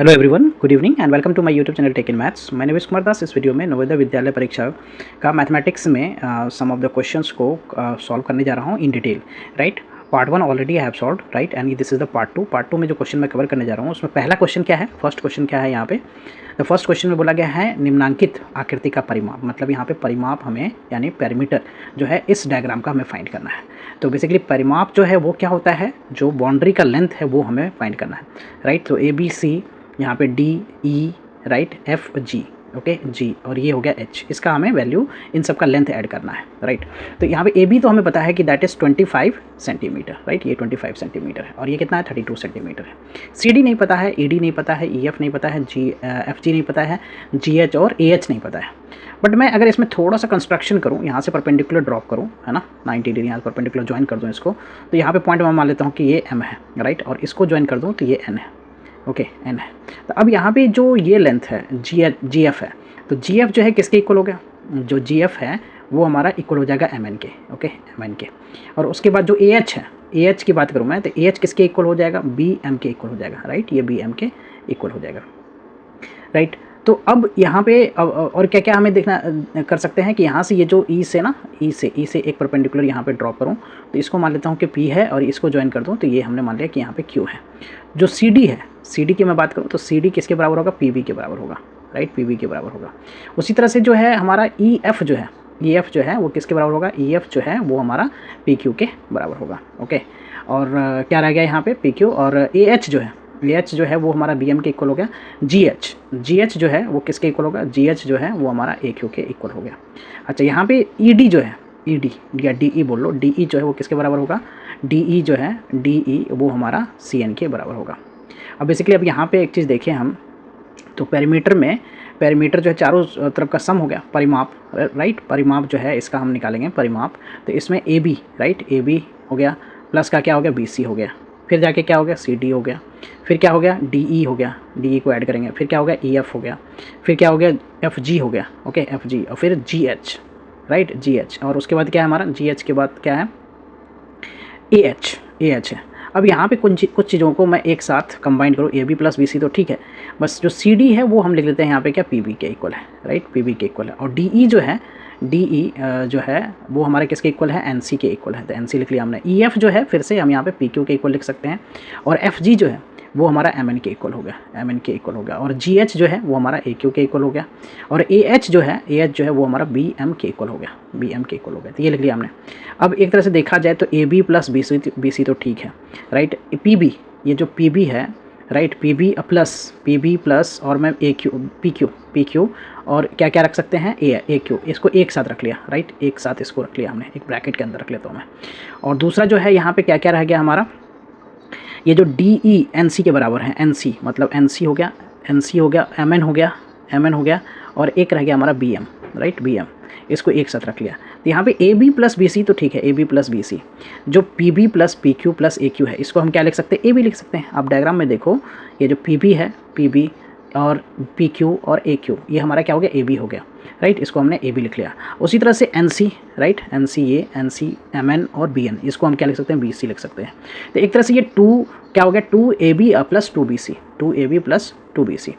Hello everyone, good evening and welcome to my YouTube channel tech in maths. मैं निवेश कुमार दास इस video में नवोदय विद्यालय परीक्षा का मैथमेटिक्स में सम ऑफ द क्वेश्चंस को सॉल्व करने जा रहा हूँ in detail. Right, part 1 already I have solved, right, and this is the part two में जो क्वेश्चन मैं कवर करने जा रहा हूँ उसमें पहला क्वेश्चन क्या है, फर्स्ट क्वेश्चन क्या है यहाँ पे। द फर्स्ट क्वेश्चन में बोला गया है निम्नांकित आकृति का परिमाप, मतलब यहाँ पे परिमाप हमें यानी पैरामीटर जो है इस डायग्राम का हमें फाइंड करना है। तो बेसिकली परिमाप जो है वो क्या होता है, जो बाउंड्री का लेंथ है वो हमें फाइंड करना है। राइट, तो ए बी सी यहाँ पे D E, right, F G, okay ji, और ये हो गया एच, इसका हमें वैल्यू इन सब का लेंथ ऐड करना है। राइट, तो यहाँ पे ए बी तो हमें पता है कि दैट इज़ 25 सेंटीमीटर, राइट, ये 25 सेंटीमीटर है, और ये कितना है 32 सेंटीमीटर है। सी डी नहीं पता है, ई डी नहीं पता है, ई एफ नहीं पता है, जी एफ जी नहीं पता है, जी एच और ए एच नहीं पता है। बट मैं अगर इसमें थोड़ा सा कंस्ट्रक्शन करूँ, यहाँ से परपेंडिकुलर ड्रॉप करूँ, है ना, 90 डिग्री यहाँ से परपेंडिकुलर ज्वाइन कर दूँ इसको, तो यहाँ पे पॉइंट मैं मान लेता हूँ कि ये एम है, राइट, और इसको ज्वाइन कर दूँ तो ये एन है, ओके एन है। तो अब यहाँ पे जो ये लेंथ है जी एफ है, तो जी एफ जो है किसके इक्वल हो गया, जो जी एफ है वो हमारा इक्वल हो जाएगा एम एन के, ओके एम एन के। और उसके बाद जो ए एच है, ए एच की बात करूँ मैं तो ए एच किसके इक्वल हो जाएगा, बी एम के इक्वल हो जाएगा, राइट, ये बी एम के इक्वल हो जाएगा। राइट, तो अब यहाँ पे और क्या क्या हमें देखना कर सकते हैं कि यहाँ से ये जो ई से ना, ई से एक परपेंडिकुलर यहाँ पे ड्रॉप करूँ तो इसको मान लेता हूँ कि पी है और इसको ज्वाइन कर दूँ तो ये हमने मान लिया कि यहाँ पे क्यू है। जो सी डी है, सी डी की मैं बात करूँ तो सी डी किसके बराबर होगा, पी बी के बराबर होगा, राइट, पी बी के बराबर होगा। उसी तरह से जो है हमारा ई एफ जो है, ई एफ जो है वो किसके बराबर होगा, ई एफ जो है वो हमारा पी क्यू के बराबर होगा, ओके। और क्या रह गया यहाँ पे, पी क्यू, और ए एच जो है, ए एच जो है वो हमारा बी एम के इक्वल हो गया। जी एच जो है वो किसके इक्वल होगा, जी एच जो है वो हमारा ए क्यू के इक्वल हो गया। अच्छा, यहाँ पे ई डी जो है, ई डी या डी ई बोल लो, डी ई जो है वो किसके बराबर होगा, डी ई जो है, डी ई वो हमारा सी एन के बराबर होगा। अब बेसिकली अब यहाँ पे एक चीज़ देखें हम, तो पैरामीटर में, पैरामीटर जो है चारों तरफ का सम हो गया, परिमाप, राइट, परिमाप जो है इसका हम निकालेंगे परिमाप। तो इसमें A B, right, A B हो गया, प्लस का क्या हो गया, बी सी हो गया, फिर जाके क्या हो गया, सी डी हो गया, फिर क्या हो गया, डी ई हो गया, डी ई को ऐड करेंगे, फिर क्या हो गया, ई एफ हो गया, फिर क्या हो गया, एफ जी हो गया, ओके एफ जी, और फिर जी एच, राइट, जी एच, और उसके बाद क्या है हमारा, जी एच के बाद क्या है, ए एच, ए एच है। अब यहाँ पे कुछ चीज़ों को मैं एक साथ कंबाइन करूँ, A B plus B C तो ठीक है, बस जो सी डी है वो हम लिख लेते हैं यहाँ पे क्या, पी बी के इक्वल है, राइट, पी बी के इक्वल है। और डी ई जो है, डी ई जो है वो हमारे किसके इक्वल है, एन सी के इक्वल है, तो एन सी लिख लिया हमने। ई एफ जो है फिर से हम यहाँ पे पी क्यू के इक्वल लिख सकते हैं, और एफ जी जो है वो हमारा एम एन के इक्वल हो गया, एम एन के इक्वल हो गया, और जी एच जो है वो हमारा ए क्यू के इक्वल हो गया, और ए एच जो है, ए एच जो है वो हमारा बी एम के इक्वल हो गया, बी एम के इक्वल हो गया, तो ये लिख लिया हमने। अब एक तरह से देखा जाए तो A B plus B C तो ठीक है, राइट, पी बी, ये जो पी बी है, राइट, पी बी प्लस और मैं ए क्यू, पी क्यू और क्या क्या रख सकते हैं, ए क्यू, इसको एक साथ रख लिया, राइट, एक साथ इसको रख लिया हमने, एक ब्रैकेट के अंदर रख लेता हूँ मैं। और दूसरा जो है यहाँ पे क्या क्या रह गया हमारा, ये जो डी ई एन सी के बराबर है, एन सी मतलब एन सी हो गया, एन सी हो गया, एम एन हो गया, एम एन हो गया, और एक रह गया हमारा B M, right, B M, इसको एक साथ रख लिया। तो यहाँ पे A B plus B C तो ठीक है, A B plus B C, जो P B plus P Q plus A Q है इसको हम क्या लिख सकते हैं, ए बी लिख सकते हैं। आप डायग्राम में देखो, ये जो पी बी है, पी बी और पी क्यू और ए क्यू, ये हमारा क्या हो गया, ए बी हो गया, राइट, इसको हमने ए बी लिख लिया। उसी तरह से N C, right, N C, ये एन सी, एम एन और बी एन, इसको हम क्या लिख सकते हैं, बी सी लिख सकते हैं। तो एक तरह से ये टू क्या हो गया, two A B plus two B C, two A B plus two B C,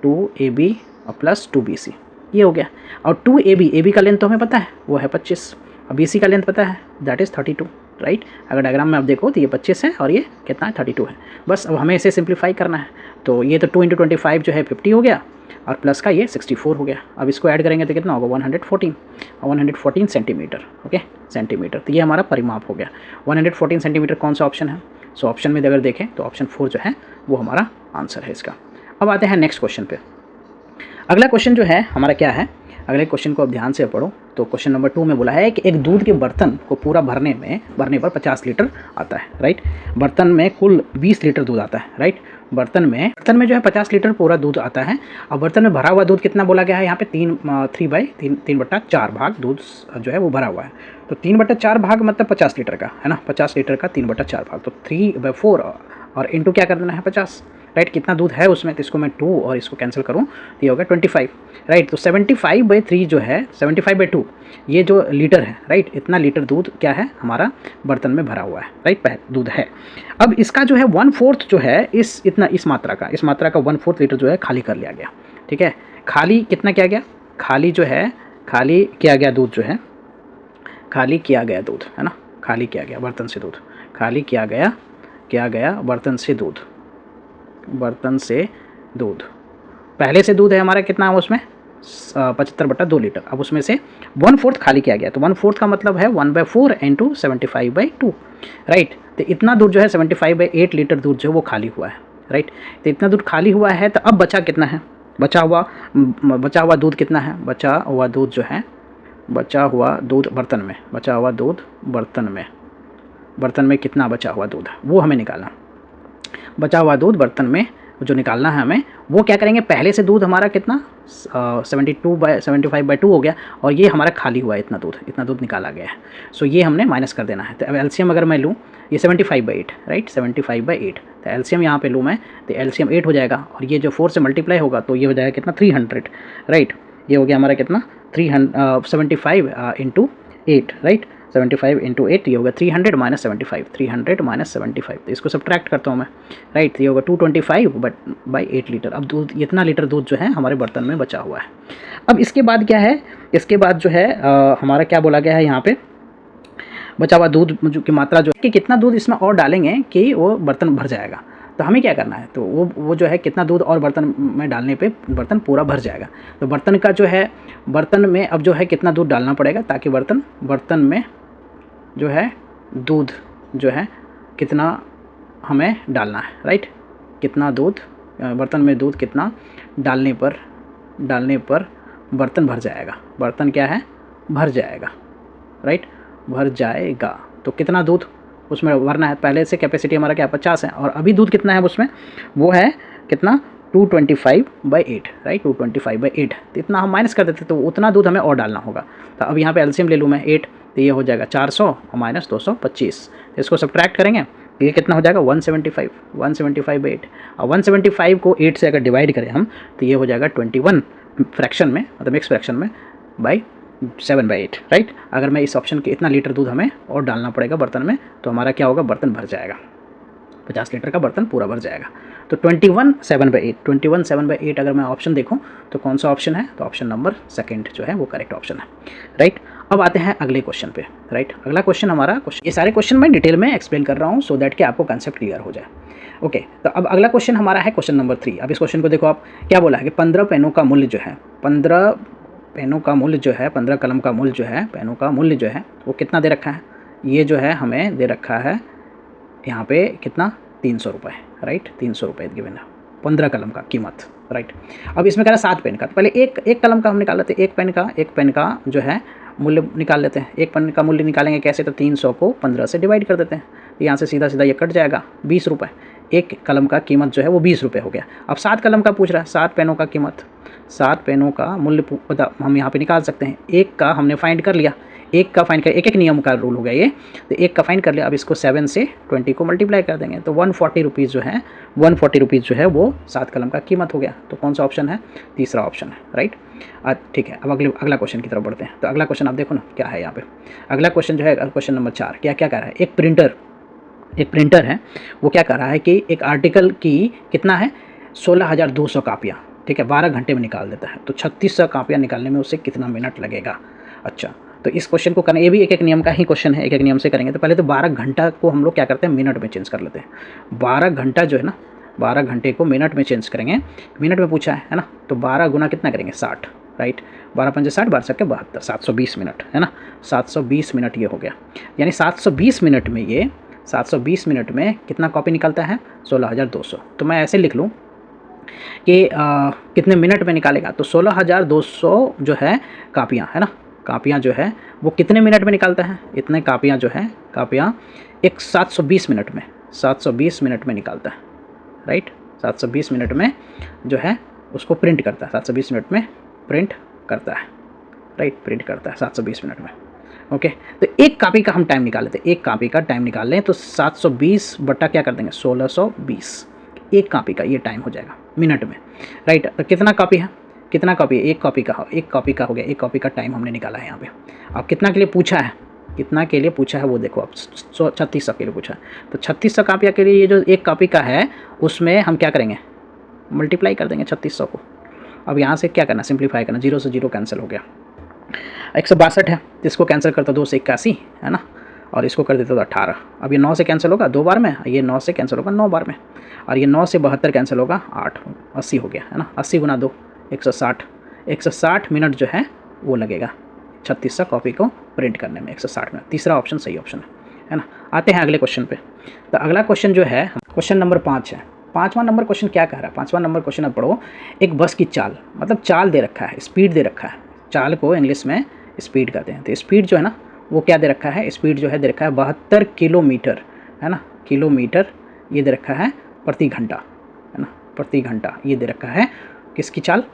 two A B plus two B C, ये हो गया। और टू ए बी का लेंथ तो हमें पता है वो है 25, और बी सी का लेंथ पता है दैट इज़ 32, राइट। अगर डायग्राम में आप देखो तो ये 25 है और ये कितना है, 32 है। बस अब हमें इसे सिंप्लीफाई करना है, तो ये तो 2 × 25 जो है 50 हो गया, और प्लस का ये 64 हो गया। अब इसको ऐड करेंगे तो कितना होगा, 114, और 114 सेंटीमीटर, ओके सेंटीमीटर। तो ये हमारा परिमाप हो गया। 114 सेंटीमीटर कौन सा ऑप्शन है, सो ऑप्शन में अगर देखें तो ऑप्शन 4 जो है वो हमारा आंसर है इसका। अब आते हैं नेक्स्ट क्वेश्चन पे। अगला क्वेश्चन जो है हमारा क्या है, अगले क्वेश्चन को आप ध्यान से पढ़ो। तो क्वेश्चन नंबर 2 में बोला है कि एक दूध के बर्तन को पूरा भरने पर 50 लीटर आता है, राइट। बर्तन में कुल 20 लीटर दूध आता है, राइट। बर्तन में जो है 50 लीटर पूरा दूध आता है, और बर्तन में भरा हुआ दूध कितना बोला गया है यहाँ पे, 3/4 भाग दूध जो है वो भरा हुआ है। तो 3/4 भाग मतलब 50 लीटर का है ना, 50 लीटर का 3/4 भाग, तो 3/4 और इंटू क्या कर देना है 50, राइट। कितना दूध है उसमें, तो इसको मैं 2 और इसको कैंसिल करूँ तो ये होगा 25, राइट। तो 75/3 जो है 75/2 ये जो लीटर है, राइट, इतना लीटर दूध क्या है हमारा बर्तन में भरा हुआ है, राइट, दूध है। अब इसका जो है 1/4 जो है इस मात्रा का 1/4 लीटर जो है खाली कर लिया गया, ठीक है। खाली कितना किया गया, खाली जो है खाली किया गया दूध जो है, खाली किया गया दूध है ना, खाली किया गया बर्तन से दूध, खाली किया गया बर्तन से दूध। पहले से दूध है हमारा कितना है उसमें 75/2 लीटर। अब उसमें से 1/4 खाली किया गया, तो 1/4 का मतलब है 1/4 इंटू 75/2, राइट। तो इतना दूध जो है 75/8 लीटर दूध जो है वो खाली हुआ है, राइट। तो इतना दूध खाली हुआ है, तो अब बचा कितना है, बचा हुआ दूध कितना है, बचा हुआ दूध जो है, बचा हुआ दूध बर्तन में कितना बचा हुआ दूध है वो हमें निकालना। बचा हुआ दूध बर्तन में जो निकालना है हमें, वो क्या करेंगे, पहले से दूध हमारा कितना 75/2 हो गया, और ये हमारा खाली हुआ है इतना दूध निकाला गया है। सो ये हमने माइनस कर देना है। तो अब एलसीएम अगर मैं लूँ, ये 75/8, राइट, 75/8, तो एलसीएम यहाँ पे लूँ मैं, तो एलसीएम 8 हो जाएगा, और ये जो 4 से मल्टीप्लाई होगा तो ये हो जाएगा कितना 300, राइट। ये हो गया हमारा कितना 75 इंटू 8, राइट, 75 इंटू 8, ये होगा 300 माइनस 75, तो इसको सब्ट्रैक्ट करता हूँ मैं, राइट। ये होगा 225/8 लीटर। अब दूध, इतना लीटर दूध जो है हमारे बर्तन में बचा हुआ है। अब इसके बाद क्या है, इसके बाद जो है हमारा क्या बोला गया है यहाँ पे, बचा हुआ दूध की मात्रा जो है कि कितना दूध इसमें और डालेंगे कि वो बर्तन भर जाएगा। तो हमें क्या करना है, तो वो जो है कितना दूध और बर्तन में डालने पे बर्तन पूरा भर जाएगा। तो बर्तन का जो है, बर्तन में अब जो है कितना दूध डालना पड़ेगा ताकि बर्तन में जो है दूध जो है कितना हमें डालना है, राइट। कितना दूध बर्तन में दूध कितना डालने पर बर्तन भर जाएगा, बर्तन क्या है भर जाएगा, राइट, भर जाएगा। तो कितना दूध उसमें भरना है, पहले से कैपेसिटी हमारा क्या 50 है, और अभी दूध कितना है उसमें, वो है कितना 225/8, राइट, 225/8। तो इतना हम माइनस कर देते, तो उतना दूध हमें और डालना होगा। तो अब यहाँ पे एलसीएम ले लूँ मैं 8, तो ये हो जाएगा 400 और माइनस 225, तो इसको सब्ट्रैक्ट करेंगे, ये कितना हो जाएगा 175/8। और 175 को 8 से अगर डिवाइड करें हम, तो ये हो जाएगा 21 फ्रैक्शन में, मतलब मिक्स फ्रैक्शन में बाई 7/8, राइट। अगर मैं इस ऑप्शन के इतना लीटर दूध हमें और डालना पड़ेगा बर्तन में, तो हमारा क्या होगा, बर्तन भर जाएगा, 50 लीटर का बर्तन पूरा भर जाएगा। तो 21/7 अगर मैं ऑप्शन देखूं तो कौन सा ऑप्शन है, तो ऑप्शन नंबर 2 जो है वो करेक्ट ऑप्शन है, राइट। अब आते हैं अगले क्वेश्चन पे, राइट। अगला क्वेश्चन हमारा, ये सारे क्वेश्चन मैं डिटेल में एक्सप्लेन कर रहा हूँ सो दैट कि आपको कंसेप्ट क्लियर हो जाए, ओके। तो अब अगला क्वेश्चन हमारा है क्वेश्चन नंबर 3। अब इस क्वेश्चन को देखो आप, क्या बोला है कि 15 पेनों का मूल्य जो है, 15 पेनों का मूल्य जो है, 15 कलम का मूल्य जो है, पेनों का मूल्य जो है वो कितना दे रखा है, ये जो है हमें दे रखा है यहाँ पे कितना 300 रुपये, राइट, 300 रुपये गिवन है 15 कलम का कीमत, राइट। अब इसमें कह रहा है 7 पेन का, तो पहले एक कलम का हम निकाल लेते हैं, एक पेन का जो है मूल्य निकाल लेते हैं। एक पेन का मूल्य निकालेंगे कैसे, तो 300 को 15 से डिवाइड कर देते हैं, यहाँ से सीधा ये कट जाएगा 20 रुपये। एक कलम का कीमत जो है वो 20 रुपये हो गया। अब 7 कलम का पूछ रहा है, 7 पेनों का कीमत, 7 पेनों का मूल्य हम यहाँ पे निकाल सकते हैं। एक का हमने फाइंड कर लिया, एक नियम का रूल हो गया ये, तो एक का फाइंड कर लिया। अब इसको 7 से 20 को मल्टीप्लाई कर देंगे, तो 140 रुपीज़ जो है, 140 रुपीज़ जो है वो 7 कलम का कीमत हो गया। तो कौन सा ऑप्शन है, तीसरा ऑप्शन है, राइट। ठीक है, अब अगला क्वेश्चन की तरफ बढ़ते हैं। तो अगला क्वेश्चन आप देखो ना क्या है यहाँ पे। अगला क्वेश्चन जो है क्वेश्चन नंबर 4, क्या कह रहा है, एक प्रिंटर है, वो क्या कर रहा है कि एक आर्टिकल की कितना है 16,200 कापियाँ, ठीक है, 12 घंटे में निकाल देता है। तो 3600 कापियाँ निकालने में उससे कितना मिनट लगेगा। अच्छा, तो इस क्वेश्चन को करना, ये भी एक नियम का ही क्वेश्चन है, एक नियम से करेंगे। तो पहले तो 12 घंटा को हम लोग क्या करते हैं, मिनट में चेंज कर लेते हैं। 12 घंटा जो है ना, 12 घंटे को मिनट में चेंज करेंगे, मिनट में पूछा है ना, तो 12 गुना कितना करेंगे 60, राइट, 12 पंजे 60, 12 7 72, 720 मिनट है ना, 720 मिनट ये हो गया। यानी 720 मिनट में ये 720 मिनट में कितना कॉपी निकलता है 16,200। तो मैं ऐसे लिख लूँ कि कितने मिनट में निकालेगा, तो 16,200 जो है कापियाँ है ना, कापियाँ जो है वो कितने मिनट में निकालता है, इतने कापियाँ जो है, कापियाँ एक 720 मिनट में, 720 मिनट में निकालता है, राइट। 720 मिनट में जो है उसको प्रिंट करता है, 720 मिनट में प्रिंट करता है, राइट, प्रिंट करता है 720 मिनट में, ओके। तो एक कापी का हम टाइम निकाल लेते हैं, एक कापी का टाइम निकाल लें तो 720 बटा क्या कर देंगे 1620, एक कॉपी का ये टाइम हो जाएगा मिनट में, राइट। तो कितना कॉपी है, कितना कॉपी है, एक कॉपी का हो गया, एक कॉपी का टाइम हमने निकाला है यहाँ पे। अब कितना के लिए पूछा है, कितना के लिए पूछा है वो देखो आप, 3600 के लिए पूछा है। तो 3600 कापियाँ के लिए ये जो एक कॉपी का है उसमें हम क्या करेंगे, मल्टीप्लाई कर देंगे 3600 को। अब यहाँ से क्या करना, सिंप्लीफाई करना, 0 से 0 कैंसिल हो गया। 162 है, इसको कैंसिल कर दो 2 से 81 है ना, और इसको कर देते तो 18। अब ये 9 से कैंसिल होगा 2 बार में, ये 9 से कैंसिल होगा 9 बार में, और ये 9 से 72 कैंसिल होगा 8, 80 हो गया है ना। 80 गुना 2 160, 160 मिनट जो है वो लगेगा 3600 कॉपी को प्रिंट करने में, 160 मिनट। तीसरा ऑप्शन सही ऑप्शन है ना। आते हैं अगले क्वेश्चन पे। तो अगला क्वेश्चन जो है क्वेश्चन नंबर 5 है। 5वां नंबर क्वेश्चन क्या कह रहा है, 5वां नंबर क्वेश्चन अब पढ़ो। एक बस की चाल, मतलब चाल दे रखा है, स्पीड दे रखा है, चाल को इंग्लिश में स्पीड कहते हैं। तो स्पीड जो है ना वो क्या दे रखा है, स्पीड जो है दे रखा है 72 किलोमीटर है ना, किलोमीटर ये दे रखा है प्रति घंटा है ना, प्रति घंटा ये दे रखा है। किसकी चाल,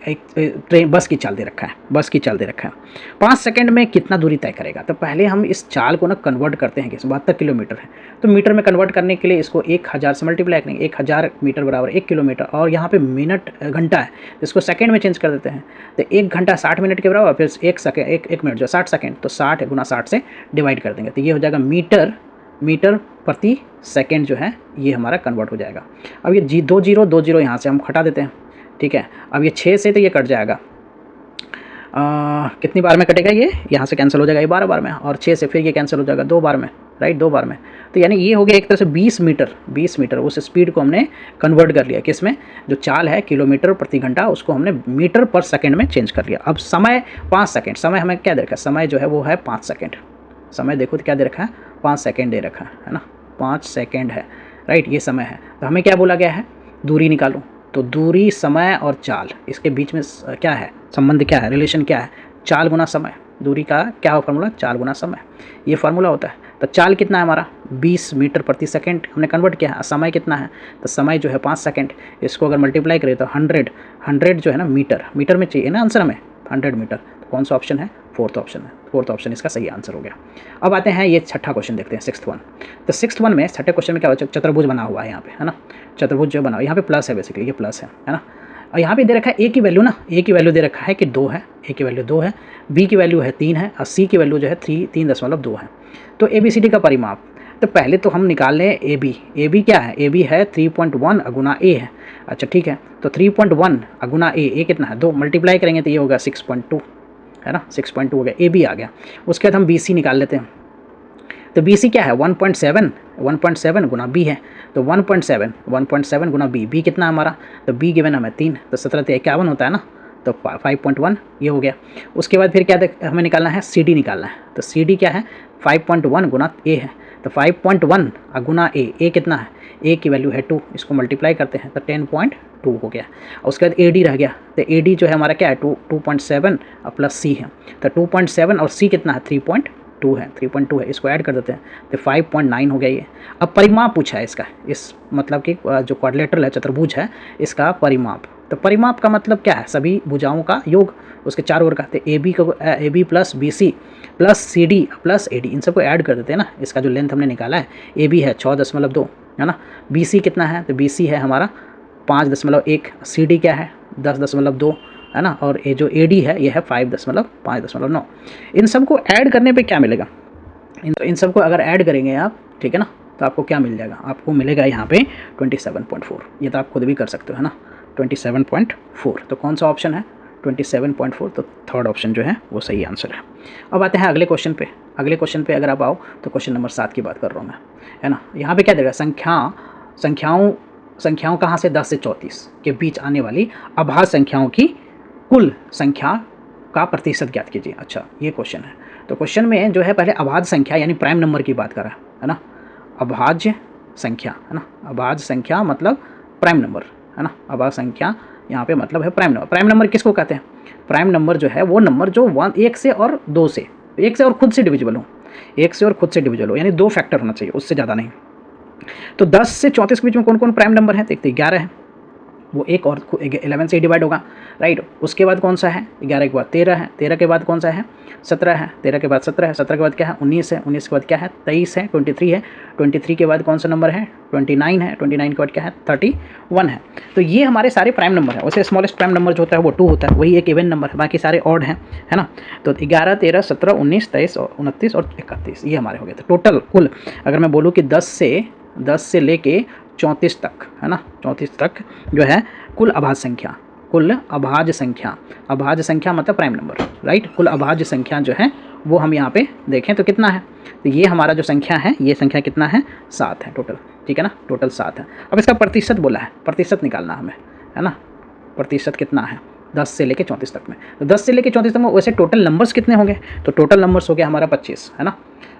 एक ट्रेन बस की चाल दे रखा है, बस की चाल दे रखा है। 5 सेकंड में कितना दूरी तय करेगा। तो पहले हम इस चाल को ना कन्वर्ट करते हैं कि 72 किलोमीटर है, तो मीटर में कन्वर्ट करने के लिए इसको 1000 से मल्टीप्लाई करेंगे। 1000 मीटर बराबर 1 किलोमीटर, और यहाँ पे मिनट घंटा है इसको सेकंड में चेंज कर देते हैं। तो 1 घंटा 60 मिनट के बराबर, फिर 1 मिनट जो 60 सेकंड, तो 60 गुना 60 से डिवाइड कर देंगे, तो ये हो जाएगा मीटर प्रति सेकेंड जो है ये हमारा कन्वर्ट हो जाएगा। अब ये 2 0 यहाँ से हम हटा देते हैं, ठीक है। अब ये 6 से तो ये कट जाएगा, कितनी बार में कटेगा, ये यहाँ से कैंसिल हो जाएगा ये 12 बार में, और 6 से फिर ये कैंसिल हो जाएगा 2 बार में, राइट, 2 बार में। तो यानी ये हो गया एक तरह से 20 मीटर उस स्पीड को हमने कन्वर्ट कर लिया, किस में, जो चाल है किलोमीटर प्रति घंटा उसको हमने मीटर पर सेकंड में चेंज कर लिया। अब समय 5 सेकंड, समय हमें क्या दे रखा है, समय जो है वो है 5 सेकंड। समय देखो तो क्या दे रखा है, 5 सेकंड दे रखा है ना, 5 सेकंड है, राइट, ये समय है। तो हमें क्या बोला गया है, दूरी निकालो। तो दूरी, समय और चाल, इसके बीच में क्या है संबंध, क्या है रिलेशन, क्या है, चाल गुना समय। दूरी का क्या हो फार्मूला, चाल गुना समय, ये फार्मूला होता है। तो चाल कितना है हमारा 20 मीटर प्रति सेकंड हमने कन्वर्ट किया है। समय कितना है, तो समय जो है 5 सेकंड, इसको अगर मल्टीप्लाई करें तो 100 जो है ना मीटर में चाहिए ना आंसर हमें, 100 मीटर। तो कौन सा ऑप्शन है, फोर्थ ऑप्शन है, फोर्थ ऑप्शन इसका सही आंसर हो गया। अब आते हैं ये छठा क्वेश्चन देखते हैं, 6th वन। तो 6th वन में, छठे क्वेश्चन में क्या होगा, चतुर्भुज बना हुआ है यहाँ पे है ना, चतुर्भुज जो बना हुआ यहाँ पे प्लस है, बेसिकली ये प्लस है ना। और यहाँ पे दे रखा है ए की वैल्यू ना, ए की वैल्यू दे रखा है कि 2 है, ए की वैल्यू 2 है, बी की वैल्यू है 3 है, और सी की वैल्यू जो है 3.2 है। तो ABCD का परिमाप, तो पहले तो हम निकाल लें ए बी क्या है, ए बी है 3.1 गुना ए है। अच्छा ठीक है, तो 3.1 गुना ए कितना है 2, मल्टीप्लाई करेंगे तो ये होगा 6.2 है ना, 6.2 हो गया, ए बी आ गया। उसके बाद हम BC निकाल लेते हैं। तो BC क्या है 1.7 गुना बी है, तो 1.7 गुना बी कितना है हमारा, तो बी गिवन हमें 3, तो 17 होता है ना, तो 5.1 ये हो गया। उसके बाद फिर क्या हमें निकालना है, CD निकालना है। तो CD क्या है 5.1 गुना ए है, तो 5.1 गुना ए कितना है, ए की वैल्यू है 2, इसको मल्टीप्लाई करते हैं तो 10.2 हो गया। और उसके बाद AD रह गया, तो AD जो है हमारा क्या है 2.7 प्लस C है, तो 2.7 और C कितना है 3.2 है, 3.2 है, इसको ऐड कर देते हैं तो 5.9 हो गया ये। अब परिमाप पूछा है इसका, इस मतलब कि जो क्वाड्रिलेटरल है, चतुर्भुज है, इसका परिमाप। तो परिमाप का मतलब क्या है, सभी भुजाओं का योग, उसके चारों ओर का। तो AB plus BC plus CD plus AD, इन सबको ऐड कर देते हैं ना। इसका जो लेंथ हमने निकाला है, AB है 6.2 है ना, BC कितना है, तो BC है हमारा 5.1, CD क्या है 10.2 है ना, और ये जो AD है ये है 5.9। इन सबको ऐड करने पे क्या मिलेगा, इन सबको अगर ऐड करेंगे आप, ठीक है ना, तो आपको क्या मिल जाएगा, आपको मिलेगा यहाँ पे 27.4। ये तो आप खुद भी कर सकते हो है ना, 27.4। तो कौन सा ऑप्शन है 27.4, तो थर्ड ऑप्शन जो है वो सही आंसर है। अब आते हैं अगले क्वेश्चन पे। अगले क्वेश्चन पे अगर आप आओ तो क्वेश्चन नंबर 7 की बात कर रहा हूँ मैं, है ना। यहाँ पे क्या देगा, संख्याओं कहाँ से 10 से 34 के बीच आने वाली अभाज्य संख्याओं की कुल संख्या का प्रतिशत ज्ञात कीजिए। अच्छा ये क्वेश्चन है। तो क्वेश्चन में जो है पहले अभाज्य संख्या यानी प्राइम नंबर की बात कर रहा है ना, अभाज्य संख्या है ना, अभाज्य संख्या मतलब प्राइम नंबर है ना, अभाज्य संख्या यहाँ पे मतलब है प्राइम नंबर। प्राइम नंबर किसको कहते हैं, प्राइम नंबर जो है वो नंबर जो 1 से और 2 से, 1 से और खुद से डिविजिबल हो, 1 से और खुद से डिविजिबल हो, यानी 2 फैक्टर होना चाहिए, उससे ज़्यादा नहीं। तो 10 से 34 के बीच में कौन कौन प्राइम नंबर है, देखते 11 है, वो एक और 11 से डिवाइड होगा, राइट। उसके बाद कौन सा है, 11 के बाद 13 है, 13 के बाद कौन सा है, 17 है, 13 के बाद 17 है, 17 के बाद क्या है, 19 है, 19 के बाद क्या है, 23 है, 23 है, 23 के बाद कौन सा नंबर है, 29 है, 29 के बाद क्या है, 31 है। तो ये हमारे सारे प्राइम नंबर है। वैसे स्मॉलेस्ट प्राइम नंबर जो होता है वो 2 होता है, वही एक इवन नंबर है, बाकी सारे ऑड हैं, है ना। तो 11, 13, 17, 19, 23 और 29 और 31 ये हमारे हो गए थे टोटल। कुल अगर मैं बोलूँ कि 10 से लेके 34 तक, है ना, 34 तक जो है कुल अभाज्य संख्या, कुल अभाज्य संख्या, अभाज्य संख्या मतलब प्राइम नंबर, राइट। कुल अभाज्य संख्या जो है वो हम यहाँ पे देखें तो कितना है, तो ये हमारा जो संख्या है, ये संख्या कितना है, 7 है टोटल, ठीक है ना, टोटल 7 है। अब इसका प्रतिशत बोला है, प्रतिशत निकालना हमें, है ना, प्रतिशत कितना है 10 से लेके 34 तक में। तो 10 से लेके 34 तक में वैसे टोटल नंबर्स कितने होंगे, तो टोटल नंबर्स हो गया हमारा 25, है ना।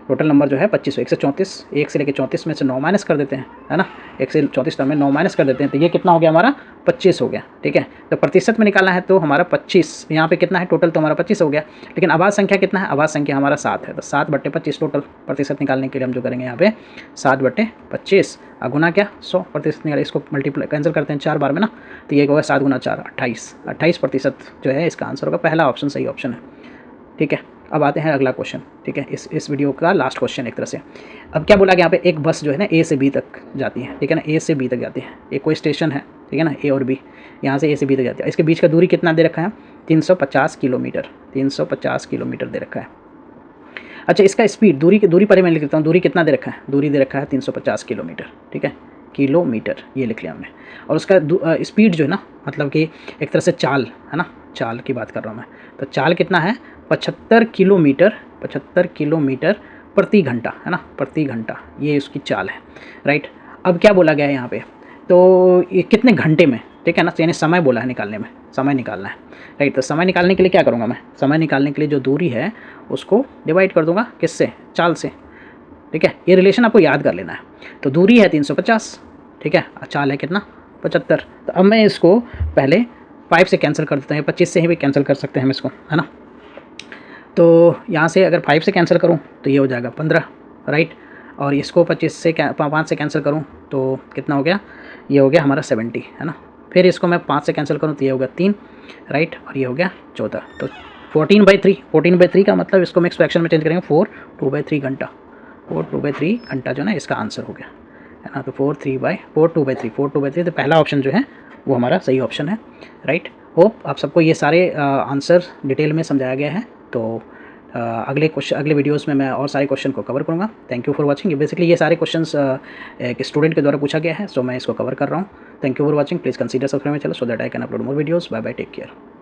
टोटल नंबर जो है 25, 1 से 34, 1 से लेके 34 में से 9 माइनस कर देते हैं, है ना, 1 से 34 तक में 9 माइनस कर देते हैं, तो ये कितना हो गया हमारा 25 हो गया, ठीक है। तो प्रतिशत में निकालना है तो हमारा 25, यहाँ पे कितना है टोटल, तो हमारा 25 हो गया। लेकिन अभाज्य संख्या कितना है, अभाज्य संख्या हमारा 7 है, तो 7/25 टोटल प्रतिशत निकालने के लिए हम जो करेंगे यहाँ पे 7/25 गुना क्या 100 प्रतिशत निकाले, इसको मल्टीप्लाई कैंसिल करते हैं 4 बार में ना, तो ये होगा 7 गुना 4 28% जो है इसका आंसर होगा। पहला ऑप्शन सही ऑप्शन है, ठीक है। अब आते हैं अगला क्वेश्चन, ठीक है, इस वीडियो का लास्ट क्वेश्चन एक तरह से। अब क्या बोला गया यहाँ पे, एक बस जो है ना ए से बी तक जाती है, ठीक है ना, ए से बी तक जाती है, एक कोई स्टेशन है, ठीक है ना, ए और बी, यहाँ से ए से बी तक जाती है। इसके बीच का दूरी कितना दे रखा है, 350 किलोमीटर, 350 किलोमीटर दे रखा है। अच्छा, इसका स्पीड, दूरी पर ही मैं लिख देता हूँ, दूरी कितना दे रखा है, दूरी दे रखा है 350 किलोमीटर, ठीक है, किलोमीटर ये लिख लिया हमने। और उसका स्पीड जो है ना, मतलब कि एक तरह से चाल, है ना, चाल की बात कर रहा हूँ मैं, तो चाल कितना है 75 किलोमीटर प्रति घंटा, है ना, प्रति घंटा, ये उसकी चाल है, राइट। अब क्या बोला गया है यहाँ पे, तो ये कितने घंटे में, ठीक है ना, यानी समय बोला है निकालने में, समय निकालना है, राइट। तो समय निकालने के लिए क्या करूँगा मैं, समय निकालने के लिए जो दूरी है उसको डिवाइड कर दूँगा किससे, चाल से, ठीक है। ये रिलेशन आपको याद कर लेना है। तो दूरी है 350, ठीक है, चाल है कितना 75। तो अब मैं इसको पहले 5 से कैंसिल कर देता हूँ, 25 से ही भी कैंसिल कर सकते हैं हम इसको, है ना। तो यहाँ से अगर 5 से कैंसिल करूँ तो ये हो जाएगा 15, राइट। और इसको 5 से कैंसिल करूँ तो कितना हो गया, ये हो गया हमारा 70, है ना। फिर इसको मैं 5 से कैंसिल करूँ तो ये हो गया 3, राइट, और ये हो गया 14। तो 14/3 का मतलब इसको हम फ्रैक्शन में चेंज करेंगे, 4 2/3 घंटा, 4 2/3 घंटा जो ना इसका आंसर हो गया, है ना। तो 4 2/3 तो पहला ऑप्शन जो है वो हमारा सही ऑप्शन है, राइट। होप आप सबको ये सारे आंसर डिटेल में समझाया गया है। तो अगले वीडियोस में मैं और सारे क्वेश्चन को कवर करूँगा। Thank you for watching. Basically ये सारे क्वेश्चंस एक स्टूडेंट के द्वारा पूछा गया है, सो मैं इसको कवर कर रहा हूँ। Thank you for watching. Please consider subscribe my channel so that I can upload more videos. Bye bye, take care.